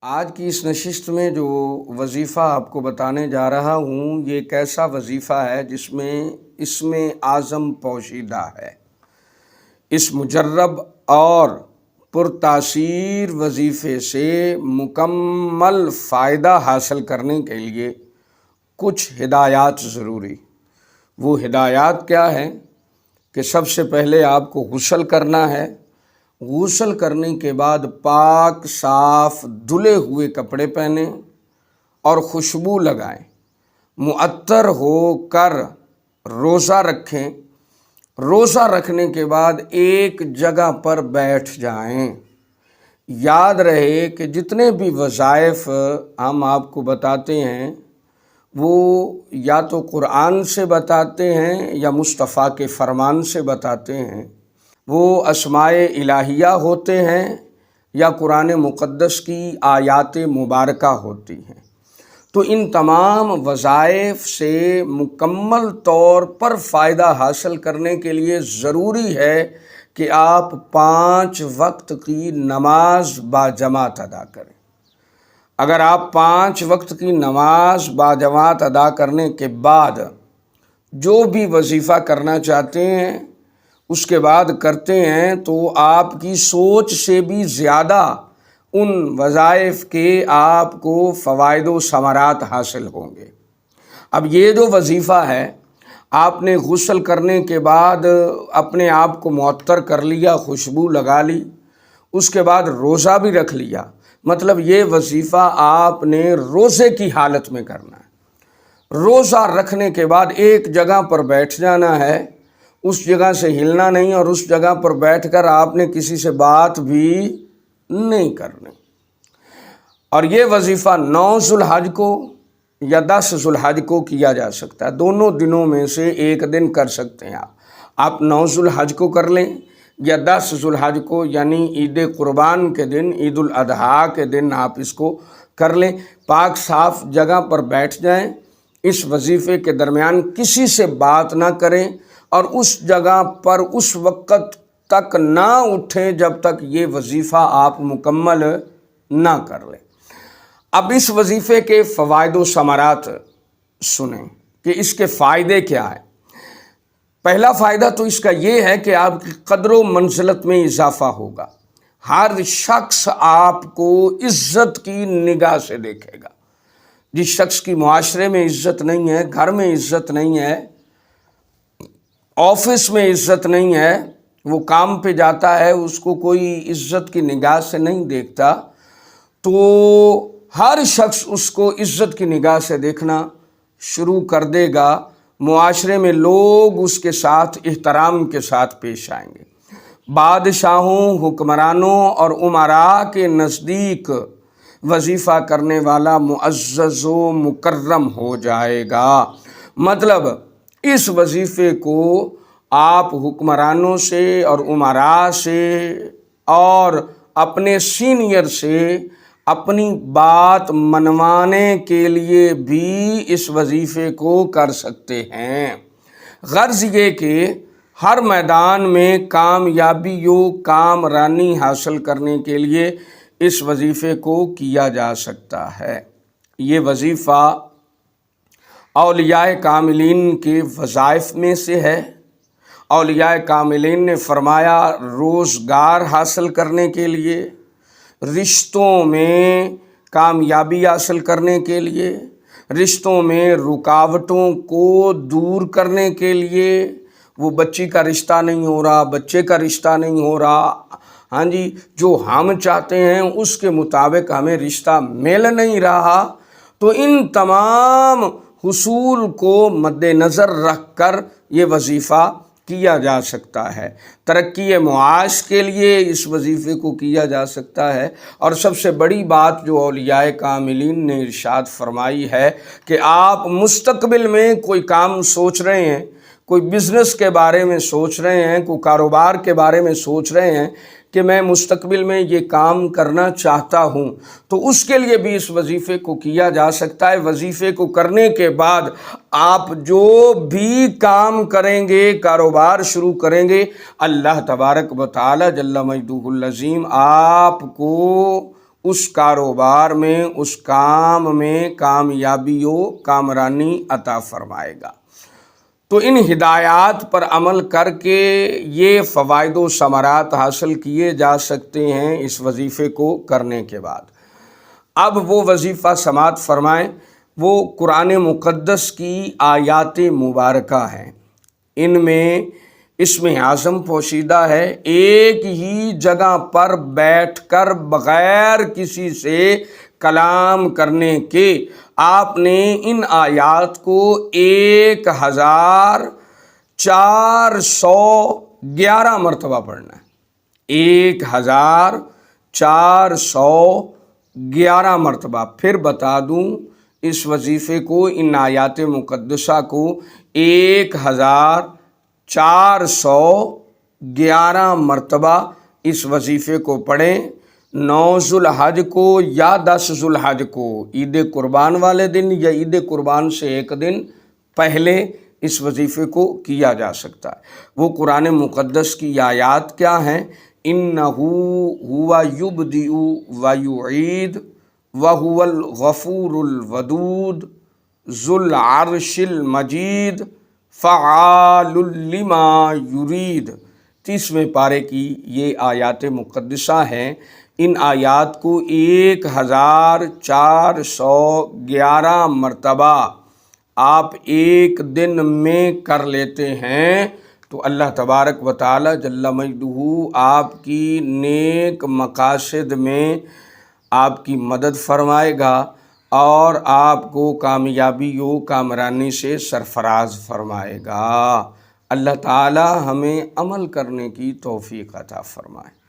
آج کی اس نشست میں جو وظیفہ آپ کو بتانے جا رہا ہوں یہ ایک ایسا وظیفہ ہے جس میں اسم اعظم پوشیدہ ہے۔ اس مجرب اور پرتاثیر وظیفے سے مکمل فائدہ حاصل کرنے کے لیے کچھ ہدایات ضروری۔ وہ ہدایات کیا ہیں کہ سب سے پہلے آپ کو غسل کرنا ہے۔ غسل کرنے کے بعد پاک صاف دھلے ہوئے کپڑے پہنیں اور خوشبو لگائیں، معطر ہو کر روزہ رکھیں۔ روزہ رکھنے کے بعد ایک جگہ پر بیٹھ جائیں۔ یاد رہے کہ جتنے بھی وظائف ہم آپ کو بتاتے ہیں وہ یا تو قرآن سے بتاتے ہیں یا مصطفیٰ کے فرمان سے بتاتے ہیں، وہ اسماء الہیہ ہوتے ہیں یا قرآن مقدس کی آیات مبارکہ ہوتی ہیں۔ تو ان تمام وظائف سے مکمل طور پر فائدہ حاصل کرنے کے لیے ضروری ہے کہ آپ 5 وقت کی نماز باجماعت ادا کریں۔ اگر آپ 5 وقت کی نماز باجماعت ادا کرنے کے بعد جو بھی وظیفہ کرنا چاہتے ہیں اس کے بعد کرتے ہیں تو آپ کی سوچ سے بھی زیادہ ان وظائف کے آپ کو فوائد و ثمرات حاصل ہوں گے۔ اب یہ جو وظیفہ ہے آپ نے غسل کرنے کے بعد اپنے آپ کو معطر کر لیا، خوشبو لگا لی، اس کے بعد روزہ بھی رکھ لیا، مطلب یہ وظیفہ آپ نے روزے کی حالت میں کرنا ہے۔ روزہ رکھنے کے بعد ایک جگہ پر بیٹھ جانا ہے، اس جگہ سے ہلنا نہیں، اور اس جگہ پر بیٹھ کر آپ نے کسی سے بات بھی نہیں کرنی۔ اور یہ وظیفہ 9 ذو الحج کو یا 10 ذو الحج کو کیا جا سکتا ہے، دونوں دنوں میں سے ایک دن کر سکتے ہیں آپ 9 ذو الحج کو کر لیں یا 10 ذو الحج کو، یعنی عید قربان کے دن، عید الاضحیٰ کے دن آپ اس کو کر لیں۔ پاک صاف جگہ پر بیٹھ جائیں، اس وظیفے کے درمیان کسی سے بات نہ کریں اور اس جگہ پر اس وقت تک نہ اٹھیں جب تک یہ وظیفہ آپ مکمل نہ کر لیں۔ اب اس وظیفے کے فوائد و ثمرات سنیں کہ اس کے فائدے کیا ہیں۔ پہلا فائدہ تو اس کا یہ ہے کہ آپ کی قدر و منزلت میں اضافہ ہوگا۔ ہر شخص آپ کو عزت کی نگاہ سے دیکھے گا۔ جس شخص کی معاشرے میں عزت نہیں ہے، گھر میں عزت نہیں ہے، آفس میں عزت نہیں ہے، وہ کام پہ جاتا ہے، اس کو کوئی عزت کی نگاہ سے نہیں دیکھتا، تو ہر شخص اس کو عزت کی نگاہ سے دیکھنا شروع کر دے گا۔ معاشرے میں لوگ اس کے ساتھ احترام کے ساتھ پیش آئیں گے۔ بادشاہوں، حکمرانوں اور امراء کے نزدیک وظیفہ کرنے والا معزز و مکرم ہو جائے گا۔ مطلب اس وظیفے کو آپ حکمرانوں سے اور امراء سے اور اپنے سینئر سے اپنی بات منوانے کے لیے بھی اس وظیفے کو کر سکتے ہیں۔ غرض یہ کہ ہر میدان میں کامیابی و کامرانی حاصل کرنے کے لیے اس وظیفے کو کیا جا سکتا ہے۔ یہ وظیفہ اولیاء کاملین کے وظائف میں سے ہے۔ اولیاء کاملین نے فرمایا روزگار حاصل کرنے کے لیے، رشتوں میں کامیابی حاصل کرنے کے لیے، رشتوں میں رکاوٹوں کو دور کرنے کے لیے، وہ بچی کا رشتہ نہیں ہو رہا، بچے کا رشتہ نہیں ہو رہا، جو ہم چاہتے ہیں اس کے مطابق ہمیں رشتہ مل نہیں رہا، تو ان تمام حصول کو مد نظر رکھ کر یہ وظیفہ کیا جا سکتا ہے۔ ترقی معاش کے لیے اس وظیفے کو کیا جا سکتا ہے۔ اور سب سے بڑی بات جو اولیاء کاملین نے ارشاد فرمائی ہے کہ آپ مستقبل میں کوئی کام سوچ رہے ہیں، کوئی بزنس کے بارے میں سوچ رہے ہیں، کوئی کاروبار کے بارے میں سوچ رہے ہیں کہ میں مستقبل میں یہ کام کرنا چاہتا ہوں، تو اس کے لیے بھی اس وظیفے کو کیا جا سکتا ہے۔ وظیفے کو کرنے کے بعد آپ جو بھی کام کریں گے، کاروبار شروع کریں گے، اللہ تبارک و تعالی جل مجدہ العظیم آپ کو اس کاروبار میں، اس کام میں کامیابی و کامرانی عطا فرمائے گا۔ تو ان ہدایات پر عمل کر کے یہ فوائد و ثمرات حاصل کیے جا سکتے ہیں اس وظیفے کو کرنے کے بعد۔ اب وہ وظیفہ سماعت فرمائیں، وہ قرآن مقدس کی آیات مبارکہ ہیں۔ ان میں اسم اعظم پوشیدہ ہے۔ ایک ہی جگہ پر بیٹھ کر بغیر کسی سے کلام کرنے کے آپ نے ان آیات کو 1411 مرتبہ پڑھنا ہے۔ 1411 مرتبہ۔ پھر بتا دوں، اس وظیفے کو، ان آیات مقدسہ کو 1411 مرتبہ اس وظیفے کو پڑھیں۔ 9 ذوالحج کو یا 10 ذوالحج کو، عید قربان والے دن یا عید قربان سے ایک دن پہلے اس وظیفے کو کیا جا سکتا ہے۔ وہ قرآن مقدس کی آیات کیا ہیں؟ اِنَّهُ هُوَ يُبْدِئُ وَيُعِيدُ وَهُوَ الْغَفُورُ الْوَدُودُ ذُو الْعَرْشِ الْمَجِيدُ فَعَّالٌ لِمَا يُرِيدُ۔ 30ویں پارے کی یہ آیات مقدسہ ہیں۔ ان آیات کو 1411 مرتبہ آپ ایک دن میں کر لیتے ہیں تو اللہ تبارک و تعالی جل مجدہ آپ کی نیک مقاصد میں آپ کی مدد فرمائے گا اور آپ کو کامیابی و کامرانی سے سرفراز فرمائے گا۔ اللہ تعالی ہمیں عمل کرنے کی توفیق عطا فرمائے۔